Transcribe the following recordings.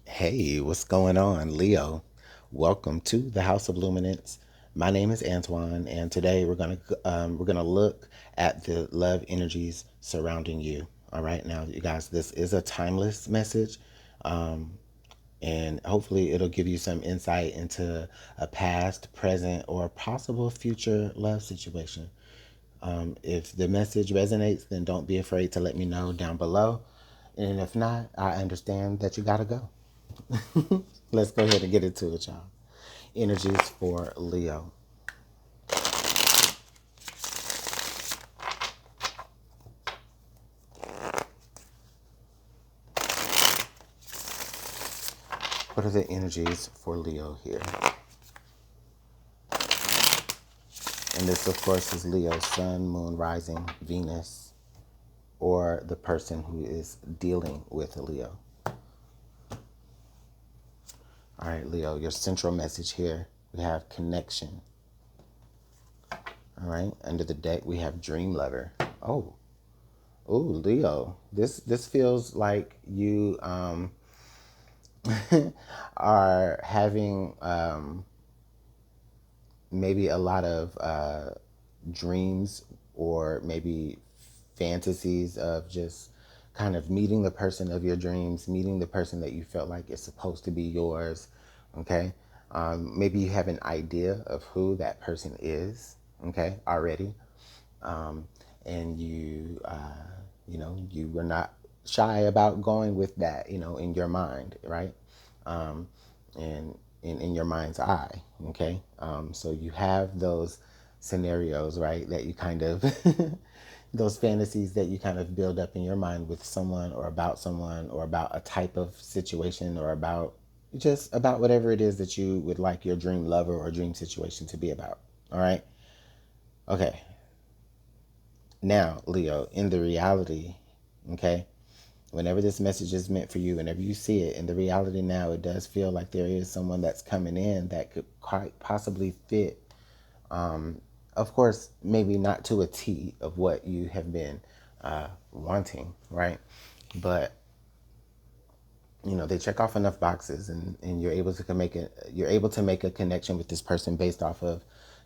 Hey, what's going on, Leo? Welcome to the House of Luminance. My name is Antoine, and today we're gonna look at the love energies surrounding you. All right, now you guys, this is a timeless message, um, and hopefully it'll give you some insight into a past, present, or possible future love situation. If the message resonates, then don't be afraid to let me know down below. And if not, I understand that you gotta go. Let's go ahead and get into it, y'all. Energies for Leo. What are the energies for Leo here? And this, of course, is Leo's sun, moon, rising, Venus, or the person who is dealing with a Leo. All right, Leo, your central message here, we have connection. All right, under the deck, we have dream lover. Oh, oh, Leo, this feels like you are having maybe a lot of dreams or maybe fantasies of just kind of meeting the person of your dreams, meeting the person that you felt like is supposed to be yours. Okay. Maybe you have an idea of who that person is. Okay. Already. Um, and you were not shy about going with that, in your mind, right? And in your mind's eye. Okay. So you have those scenarios, right, that you kind of, those fantasies that you kind of build up in your mind with someone or about a type of situation or about just about whatever it is that you would like your dream lover or dream situation to be about. All right. Okay. Now, Leo, in the reality, okay, whenever this message is meant for you, whenever you see it, in the reality now, it does feel like there is someone that's coming in that could quite possibly fit. Of course, maybe not to a T of what you have been wanting, right? But they check off enough boxes, and you're able to make a connection with this person based off of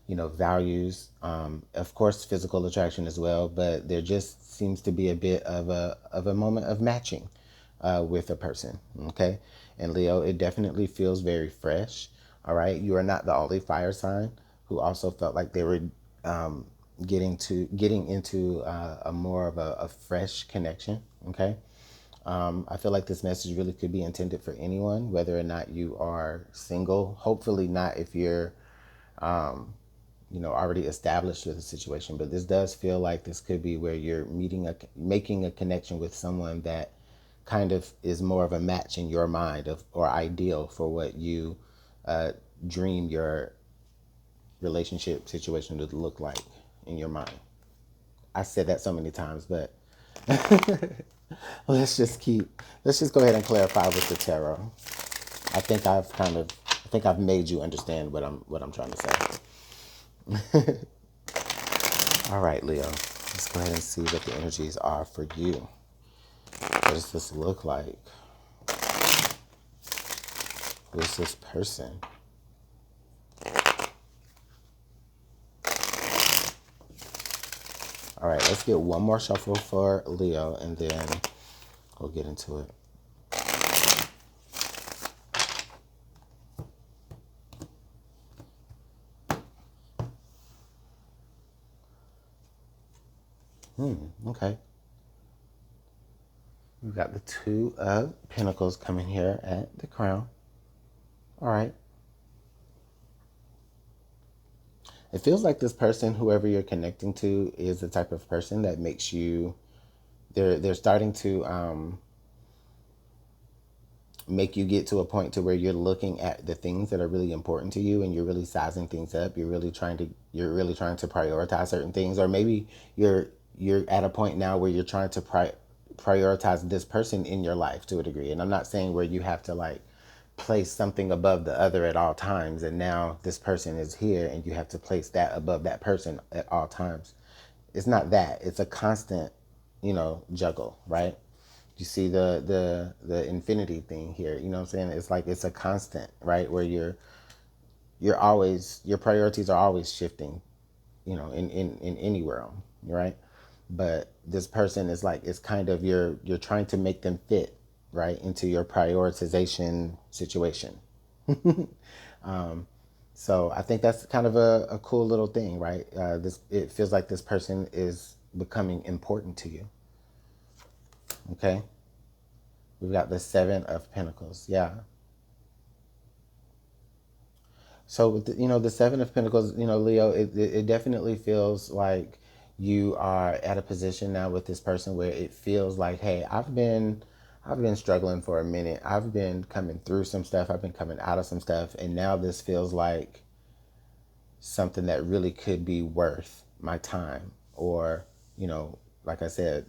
values, of course physical attraction as well, but there just seems to be a bit of a moment of matching with a person. Okay. And Leo, it definitely feels very fresh. All right, you are not the only fire sign who also felt like they were um, getting into a more of a fresh connection. Okay. I feel like this message really could be intended for anyone, whether or not you are single. Hopefully not if you're, already established with a situation. But this does feel like this could be where you're making a connection with someone that kind of is more of a match in your mind of or ideal for what you uh, dream your relationship situation to look like in your mind. I said that so many times, but let's just go ahead and clarify with the tarot. I think I've made you understand what I'm trying to say. All right, Leo. Let's go ahead and see what the energies are for you. What does this look like? Who is this person? All right, let's get one more shuffle for Leo and then we'll get into it. Okay. We've got the Two of Pentacles coming here at the crown. All right. It feels like this person, whoever you're connecting to, is the type of person that makes you. They're starting to make you get to a point to where you're looking at the things that are really important to you, and you're really sizing things up. You're really trying to prioritize certain things, or maybe you're at a point now where you're trying to prioritize this person in your life to a degree. And I'm not saying where you have to like place something above the other at all times, and now this person is here and you have to place that above that person at all times. It's not that. It's a constant, juggle, right? You see the infinity thing here. You know what I'm saying? It's like it's a constant, right? Where you're always, your priorities are always shifting, you know, in any realm, right? But this person is like, it's kind of, you're trying to make them fit right into your prioritization situation. So I think that's kind of a cool little thing, right? This, it feels like this person is becoming important to you. Okay, we've got the Seven of Pentacles. Yeah. So with the, you know, the Seven of Pentacles, you know, Leo, it definitely feels like you are at a position now with this person where it feels like, hey, I've been struggling for a minute. I've been coming through some stuff. I've been coming out of some stuff, and now this feels like something that really could be worth my time. Or, you know, like I said,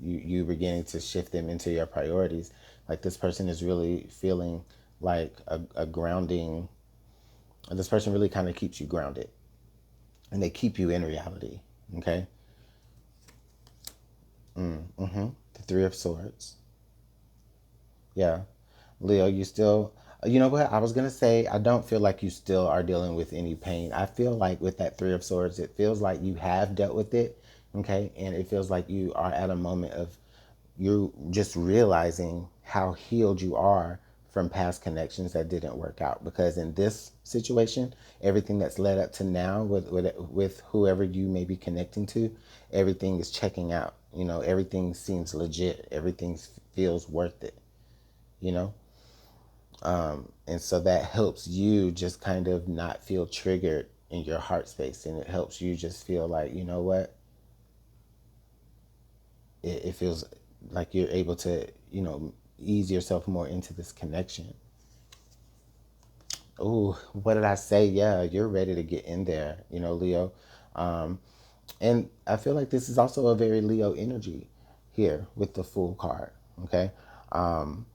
you beginning to shift them into your priorities. Like this person is really feeling like a grounding. This person really kind of keeps you grounded, and they keep you in reality. Okay. The Three of Swords. Yeah. Leo, you still, you know what? I was going to say, I don't feel like you still are dealing with any pain. I feel like with that Three of Swords, it feels like you have dealt with it. Okay. And it feels like you are at a moment of you just realizing how healed you are from past connections that didn't work out. Because in this situation, everything that's led up to now with whoever you may be connecting to, everything is checking out. You know, everything seems legit. Everything feels worth it, you know? And so that helps you just kind of not feel triggered in your heart space. And it helps you just feel like, you know what? It feels like you're able to, you know, ease yourself more into this connection. Oh, what did I say? Yeah, you're ready to get in there, you know, Leo. Um, and I feel like this is also a very Leo energy here with the Fool card. Okay. Um,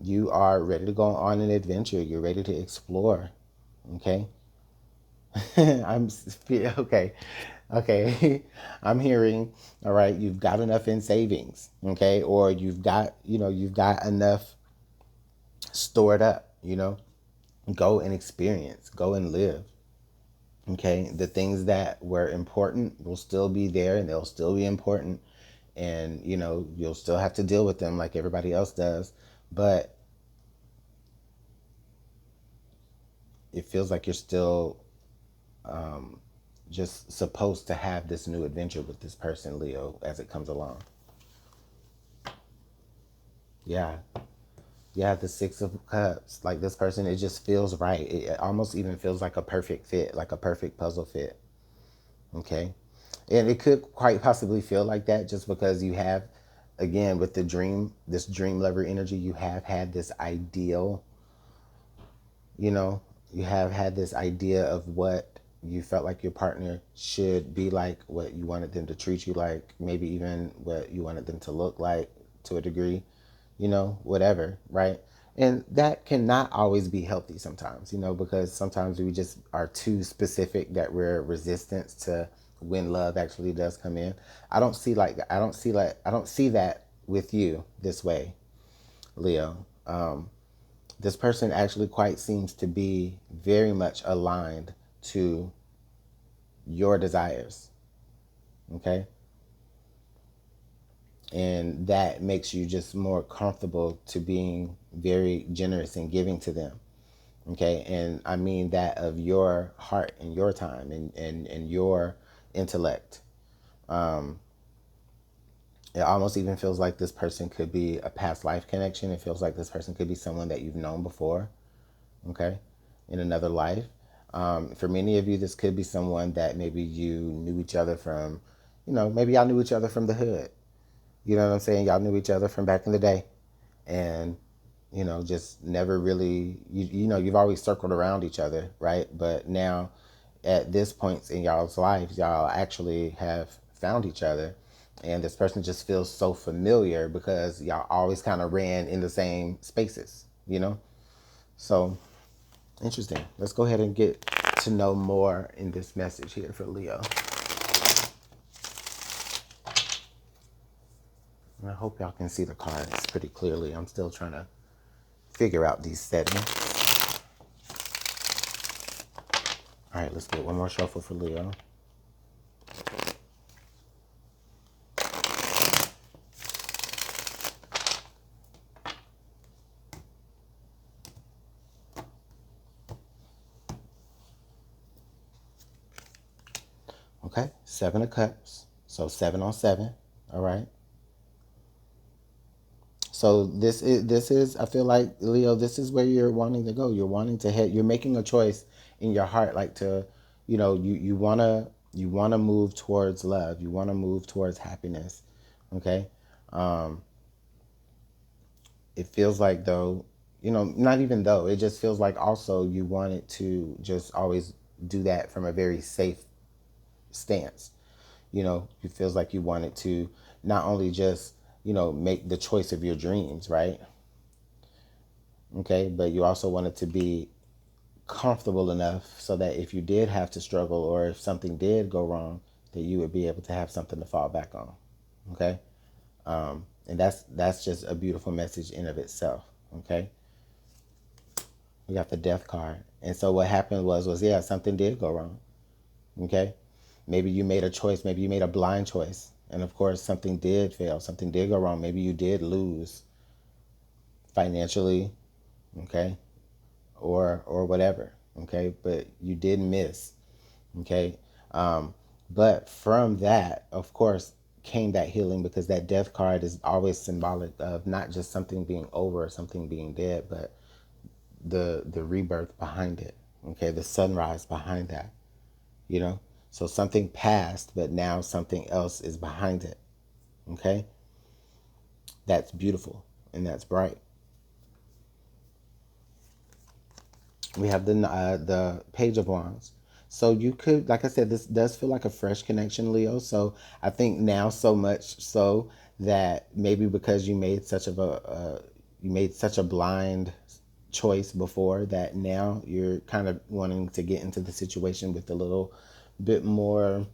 you are ready to go on an adventure. You're ready to explore. Okay. Okay. Okay. I'm hearing, all right, you've got enough in savings, okay? Or you've got, you know, you've got enough stored up, you know? Go and experience, go and live. Okay? The things that were important will still be there, and they'll still be important, and you know, you'll still have to deal with them like everybody else does, but it feels like you're still just supposed to have this new adventure with this person, Leo, as it comes along. Yeah. Yeah, the Six of Cups. Like this person, it just feels right. It almost even feels like a perfect fit, like a perfect puzzle fit. Okay. And it could quite possibly feel like that just because you have, again, with the dream, this dream lover energy, you have had this ideal, you know, you have had this idea of what you felt like your partner should be like, what you wanted them to treat you like, maybe even what you wanted them to look like to a degree, you know, whatever, right? And that cannot always be healthy sometimes, you know, because sometimes we just are too specific that we're resistant to when love actually does come in. I don't see that with you this way, Leo. This person actually quite seems to be very much aligned to your desires. Okay. And that makes you just more comfortable to being very generous and giving to them. Okay. And I mean that of your heart and your time and your intellect. It almost even feels like this person could be a past life connection. It feels like this person could be someone that you've known before. Okay. In another life. For many of you, this could be someone that maybe you knew each other from, you know, maybe y'all knew each other from the hood. You know what I'm saying? Y'all knew each other from back in the day. And, you know, just never really, you know, you've always circled around each other, right? But now at this point in y'all's lives, y'all actually have found each other. And this person just feels so familiar because y'all always kind of ran in the same spaces, you know? So interesting. Let's go ahead and get to know more in this message here for Leo. And I hope y'all can see the cards pretty clearly. I'm still trying to figure out these settings. All right, let's get one more shuffle for Leo. Okay, 7 of Cups. So 7 on 7. All right. So this is I feel like, Leo, this is where you're wanting to go. You're wanting to head. You're making a choice in your heart, like to, you wanna move towards love. You wanna move towards happiness. Okay. Um, it feels like, though, not even though, it just feels like also you wanted to just always do that from a very safe stance. It feels like you wanted to not only just, make the choice of your dreams, right? Okay, but you also wanted to be comfortable enough so that if you did have to struggle, or if something did go wrong, that you would be able to have something to fall back on. Okay. And that's just a beautiful message in of itself. Okay. We got the Death card. And so what happened was, yeah, something did go wrong. Okay. Maybe you made a choice. Maybe you made a blind choice. And of course, something did fail. Something did go wrong. Maybe you did lose financially. Okay. Or whatever. Okay. But you did miss. Okay. But from that, of course, came that healing, because that Death card is always symbolic of not just something being over or something being dead, but the rebirth behind it. Okay. The sunrise behind that. you know so something passed, but now something else is behind it. Okay. That's beautiful and that's bright. We have the Page of Wands. So you could, like I said, this does feel like a fresh connection, Leo. So I think now, so much so that maybe because you made such a blind choice before, that now you're kind of wanting to get into the situation with a little bit more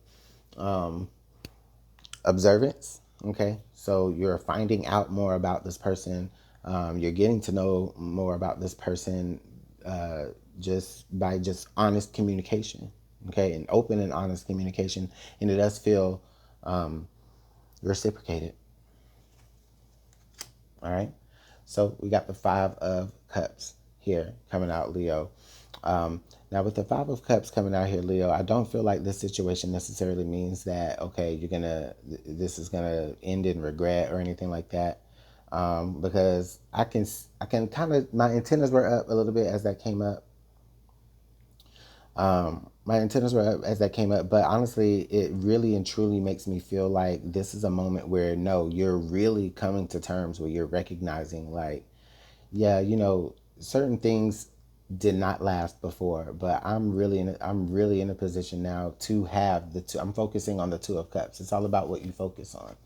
observance. Okay. So you're finding out more about this person. You're getting to know more about this person, uh, just by just honest communication. Okay. And open and honest communication. And it does feel reciprocated. All right. So we got the Five of Cups here coming out, Leo. Now, with the Five of Cups coming out here, Leo, I don't feel like this situation necessarily means that, okay, this is gonna end in regret or anything like that. Because I can kind of, my antennas were up a little bit as that came up. My antennas were up as that came up, but honestly, it really and truly makes me feel like this is a moment where, no, you're really coming to terms where you're recognizing, like, yeah, certain things did not last before, but I'm really in a position now to have the two. I'm focusing on the Two of Cups. It's all about what you focus on.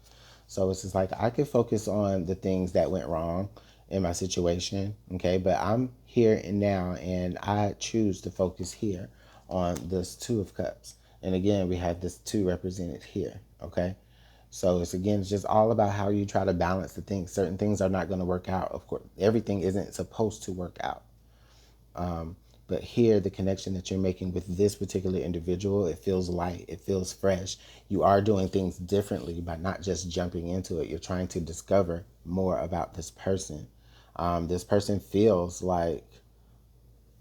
So it's just like, I could focus on the things that went wrong in my situation, okay? But I'm here and now, and I choose to focus here on this Two of Cups. And again, we have this two represented here, okay? So it's just all about how you try to balance the things. Certain things are not going to work out. Of course, everything isn't supposed to work out. But here, the connection that you're making with this particular individual, it feels light, it feels fresh. You are doing things differently by not just jumping into it. You're trying to discover more about this person. This person feels like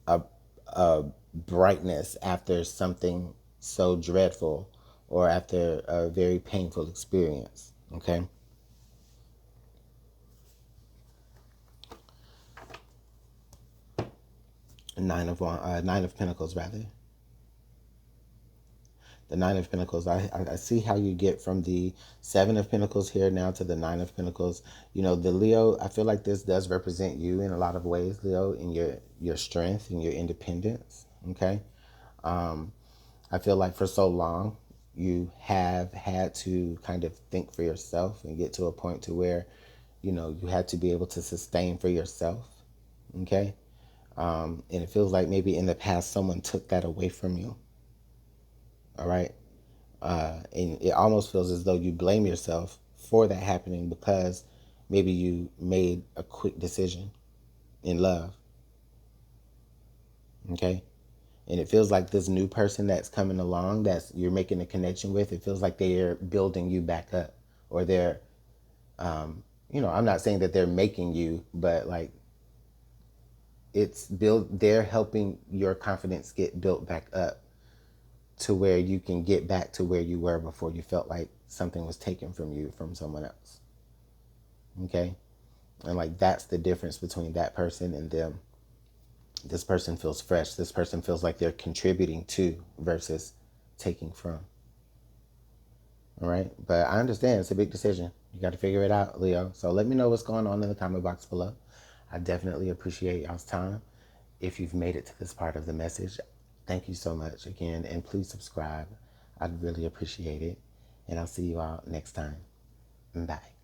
a, a brightness after something so dreadful, or after a very painful experience. Okay. Nine of Pentacles, rather. The Nine of Pentacles. I see how you get from the Seven of Pentacles here now to the Nine of Pentacles. The Leo, I feel like this does represent you in a lot of ways, Leo, in your strength and your independence. Okay. I feel like for so long you have had to kind of think for yourself and get to a point to where, you had to be able to sustain for yourself. Okay. And it feels like maybe in the past someone took that away from you. All right. And it almost feels as though you blame yourself for that happening because maybe you made a quick decision in love. Okay. And it feels like this new person that's coming along, that's you're making a connection with, it feels like they're building you back up, or they're, I'm not saying that they're making you, but like they're helping your confidence get built back up to where you can get back to where you were before you felt like something was taken from you from someone else. Okay. And like that's the difference between that person and them. This person feels fresh. This person feels like they're contributing to versus taking from. All right. But I understand it's a big decision. You got to figure it out, Leo. So let me know what's going on in the comment box below. I definitely appreciate y'all's time. If you've made it to this part of the message, thank you so much again. And please subscribe. I'd really appreciate it. And I'll see you all next time. Bye.